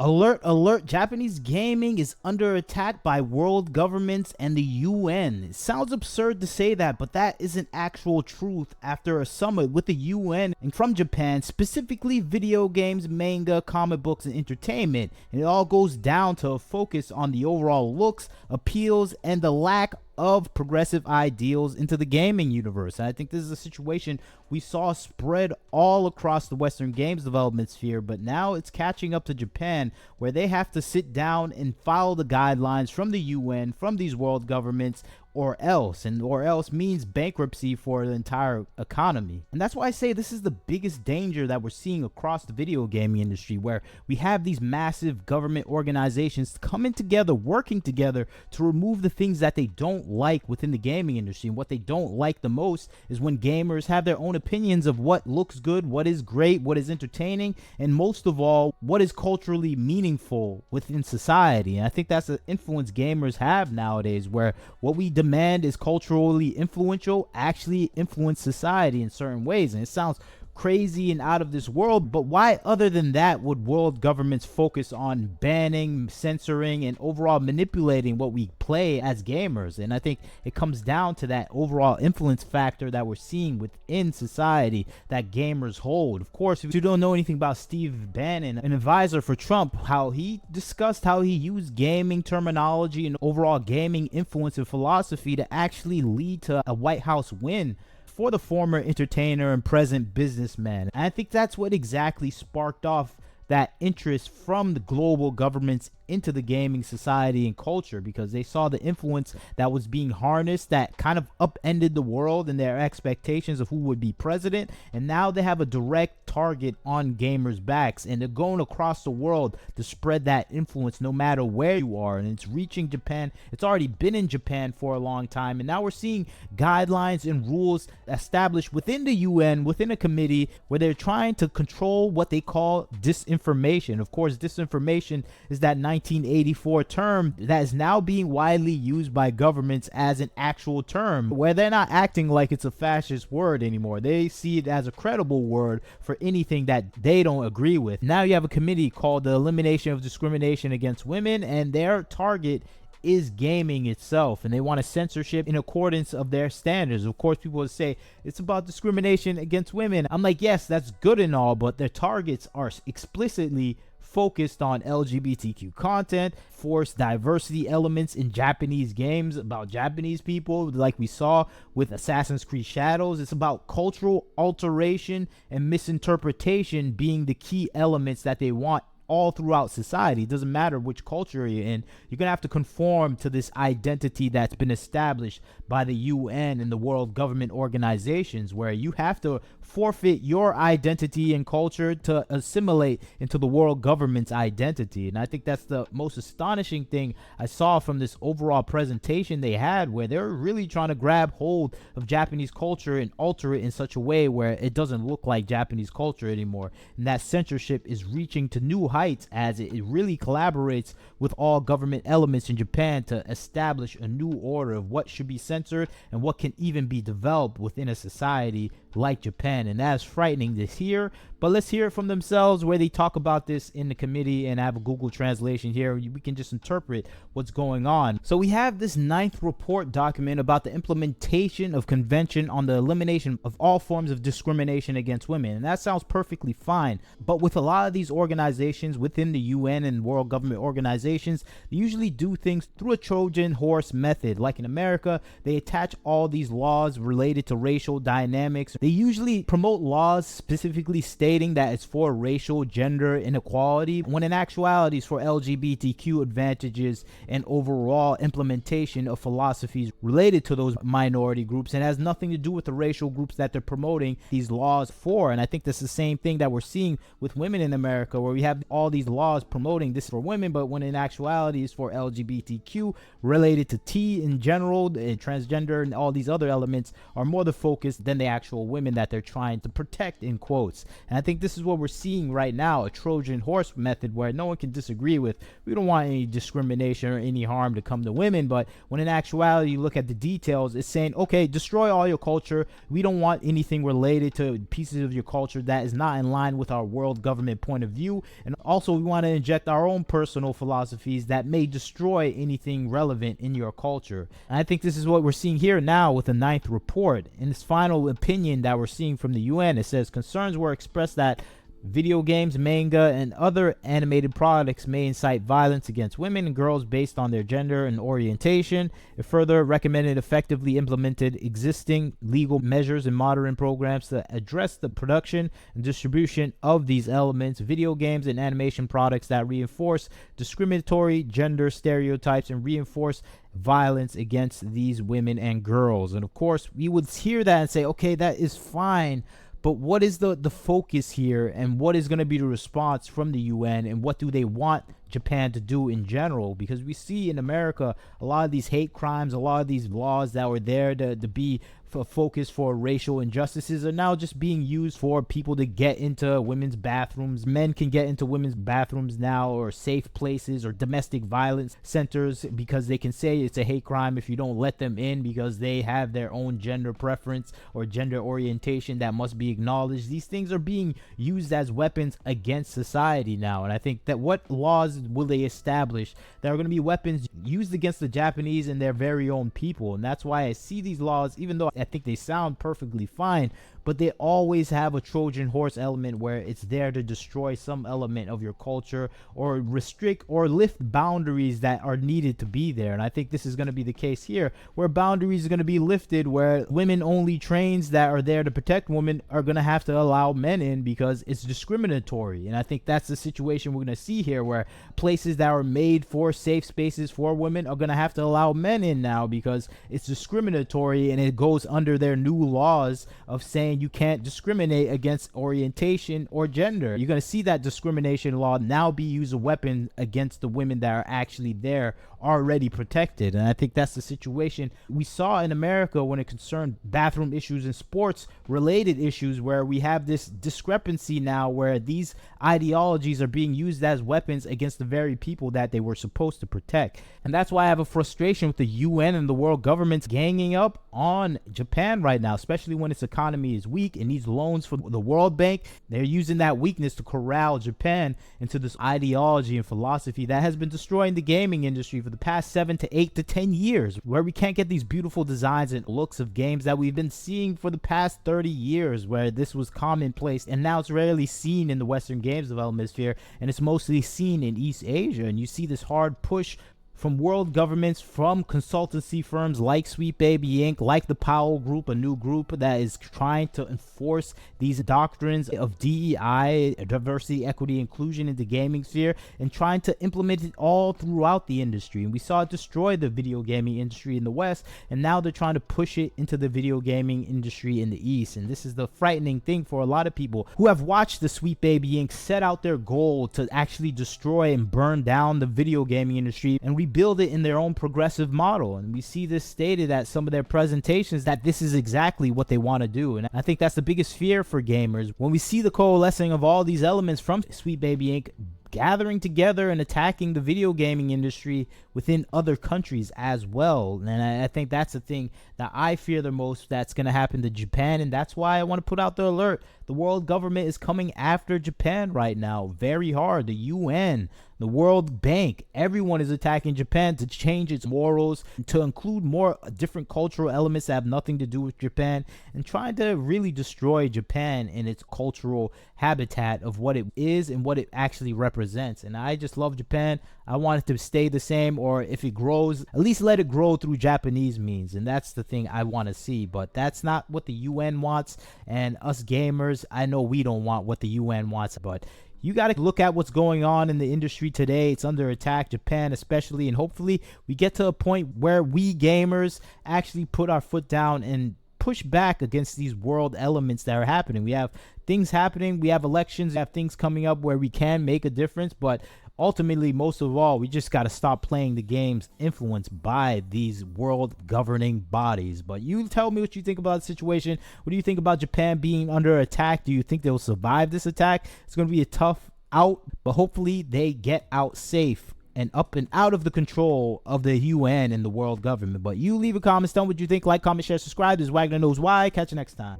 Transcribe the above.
Alert, alert, Japanese gaming is under attack by world governments and the UN. It sounds absurd to say that, but that isn't actual truth after a summit with the UN and from Japan, specifically video games, manga, comic books, and entertainment. And it all goes down to a focus on the overall looks, appeals, and the lack of progressive ideals into the gaming universe. And I think this is a situation we saw spread all across the Western games development sphere, but now it's catching up to Japan, where they have to sit down and follow the guidelines from the UN, from these world governments, or else. And or else means bankruptcy for the entire economy. And that's why I say this is the biggest danger that we're seeing across the video gaming industry, where we have these massive government organizations coming together, working together to remove the things that they don't like within the gaming industry. And what they don't like the most is when gamers have their own opinions of what looks good, what is great, what is entertaining, and most of all, what is culturally meaningful within society. And I think that's the influence gamers have nowadays, where what we demand is culturally influential actually influence society in certain ways. And it sounds crazy and out of this world, but why other than that would world governments focus on banning, censoring, and overall manipulating what we play as gamers? And I think it comes down to that overall influence factor that we're seeing within society that gamers hold. Of course, if you don't know anything about Steve Bannon, an advisor for Trump, how he discussed how he used gaming terminology and overall gaming influence and philosophy to actually lead to a White House win for the former entertainer and present businessman. And I think that's what exactly sparked off that interest from the global governments into the gaming society and culture, because they saw the influence that was being harnessed that kind of upended the world and their expectations of who would be president. And now they have a direct target on gamers' backs, and they're going across the world to spread that influence no matter where you are. And it's reaching Japan. It's already been in Japan for a long time, and now we're seeing guidelines and rules established within the UN, within a committee, where they're trying to control what they call disinformation. Of course, disinformation is that 1984 term that is now being widely used by governments as an actual term, where they're not acting like it's a fascist word anymore. They see it as a credible word for anything that they don't agree with. Now you have a committee called the Elimination of Discrimination Against Women, and their target is gaming itself, and they want a censorship in accordance of their standards. Of course, people would say it's about discrimination against women. I'm like, yes, that's good and all, but their targets are explicitly focused on LGBTQ content, forced diversity elements in Japanese games about Japanese people, like we saw with Assassin's Creed Shadows. It's about cultural alteration and misinterpretation being the key elements that they want all throughout society. It doesn't matter which culture you're in, you're gonna have to conform to this identity that's been established by the UN and the world government organizations, where you have to forfeit your identity and culture to assimilate into the world government's identity. And I think that's the most astonishing thing I saw from this overall presentation they had, where they're really trying to grab hold of Japanese culture and alter it in such a way where it doesn't look like Japanese culture anymore. And that censorship is reaching to new heights as it really collaborates with all government elements in Japan to establish a new order of what should be censored and what can even be developed within a society like Japan. And that's frightening to hear, but let's hear it from themselves, where they talk about this in the committee, and I have a Google translation here. We can just interpret what's going on. So we have this 9th report document about the implementation of Convention on the Elimination of All Forms of Discrimination Against Women, and that sounds perfectly fine. But with a lot of these organizations within the UN and world government organizations, they usually do things through a Trojan horse method. Like in America, they attach all these laws related to racial dynamics. They usually promote laws specifically stating that it's for racial, gender inequality, when in actuality it's for LGBTQ advantages and overall implementation of philosophies related to those minority groups, and has nothing to do with the racial groups that they're promoting these laws for. And I think that's the same thing that we're seeing with women in America, where we have all these laws promoting this for women, but when in actuality it's for LGBTQ, related to T in general, and transgender and all these other elements are more the focus than the actual women that they're trying to protect, in quotes. And I think this is what we're seeing right now, a Trojan horse method where no one can disagree with. We don't want any discrimination or any harm to come to women, but when in actuality you look at the details, it's saying, okay, destroy all your culture. We don't want anything related to pieces of your culture that is not in line with our world government point of view. And also we want to inject our own personal philosophies that may destroy anything relevant in your culture. And I think this is what we're seeing here now with the ninth report. In this final opinion that we're seeing from the UN, it says concerns were expressed that video games, manga, and other animated products may incite violence against women and girls based on their gender and orientation. It further recommended effectively implemented existing legal measures and modern programs to address the production and distribution of these elements, video games, and animation products that reinforce discriminatory gender stereotypes and reinforce violence against these women and girls. And of course, we would hear that and say, okay, that is fine. But what is the focus here, and what is going to be the response from the UN, and what do they want Japan to do in general? Because we see in America a lot of these hate crimes, a lot of these laws that were there to be a focus for racial injustices are now just being used for people to get into women's bathrooms. Men can get into women's bathrooms now, or safe places, or domestic violence centers, because they can say it's a hate crime if you don't let them in because they have their own gender preference or gender orientation that must be acknowledged. These things are being used as weapons against society now, and I think that what laws will they establish that are going to be weapons used against the Japanese and their very own people? And that's why I see these laws, even though I think they sound perfectly fine, but they always have a Trojan horse element where it's there to destroy some element of your culture or restrict or lift boundaries that are needed to be there. And I think this is going to be the case here, where boundaries are going to be lifted, where women only trains that are there to protect women are going to have to allow men in because it's discriminatory. And I think that's the situation we're going to see here, where places that are made for safe spaces for women are going to have to allow men in now because it's discriminatory, and it goes under their new laws of saying you can't discriminate against orientation or gender. You're going to see that discrimination law now be used as a weapon against the women that are actually there already protected. And I think that's the situation we saw in America when it concerned bathroom issues and sports related issues, where we have this discrepancy now where these ideologies are being used as weapons against the very people that they were supposed to protect. And that's why I have a frustration with the UN and the world governments ganging up on Japan right now, especially when its economy is weak and needs loans from the World Bank. They're using that weakness to corral Japan into this ideology and philosophy that has been destroying the gaming industry for the past 7 to 8 to 10 years, where we can't get these beautiful designs and looks of games that we've been seeing for the past 30 years, where this was commonplace, and now it's rarely seen in the Western games development sphere, and it's mostly seen in East Asia. And you see this hard push from world governments, from consultancy firms like Sweet Baby Inc., like the Powell Group, a new group that is trying to enforce these doctrines of DEI, diversity, equity, inclusion in the gaming sphere, and trying to implement it all throughout the industry. And we saw it destroy the video gaming industry in the West, and now they're trying to push it into the video gaming industry in the East. And this is the frightening thing for a lot of people who have watched the Sweet Baby Inc. set out their goal to actually destroy and burn down the video gaming industry and rebuild it in their own progressive model. And we see this stated at some of their presentations that this is exactly what they want to do. And I think that's the biggest fear for gamers, when we see the coalescing of all these elements from Sweet Baby Inc. gathering together and attacking the video gaming industry within other countries as well. And I think that's the thing that I fear the most that's going to happen to Japan. And that's why I want to put out the alert. The world government is coming after Japan right now very hard. The UN, the World Bank, everyone is attacking Japan to change its morals, to include more different cultural elements that have nothing to do with Japan, and trying to really destroy Japan in its cultural habitat of what it is and what it actually represents. And I just love Japan. I want it to stay the same, or if it grows, at least let it grow through Japanese means. And that's the thing I want to see. But that's not what the UN wants. And us gamers, I know we don't want what the UN wants. But you got to look at what's going on in the industry today. It's under attack, Japan especially. And hopefully we get to a point where we gamers actually put our foot down and push back against these world elements that are happening. We have things happening, we have elections, we have things coming up where we can make a difference, but ultimately, most of all, we just got to stop playing the games influenced by these world governing bodies. But you tell me what you think about the situation. What do you think about Japan being under attack? Do you think they'll survive this attack? It's going to be a tough out, but hopefully they get out safe and up and out of the control of the UN and the world government. But you leave a comment, tell me what you think. Like, comment, share, subscribe. This is Wagner Knows Why. Catch you next time.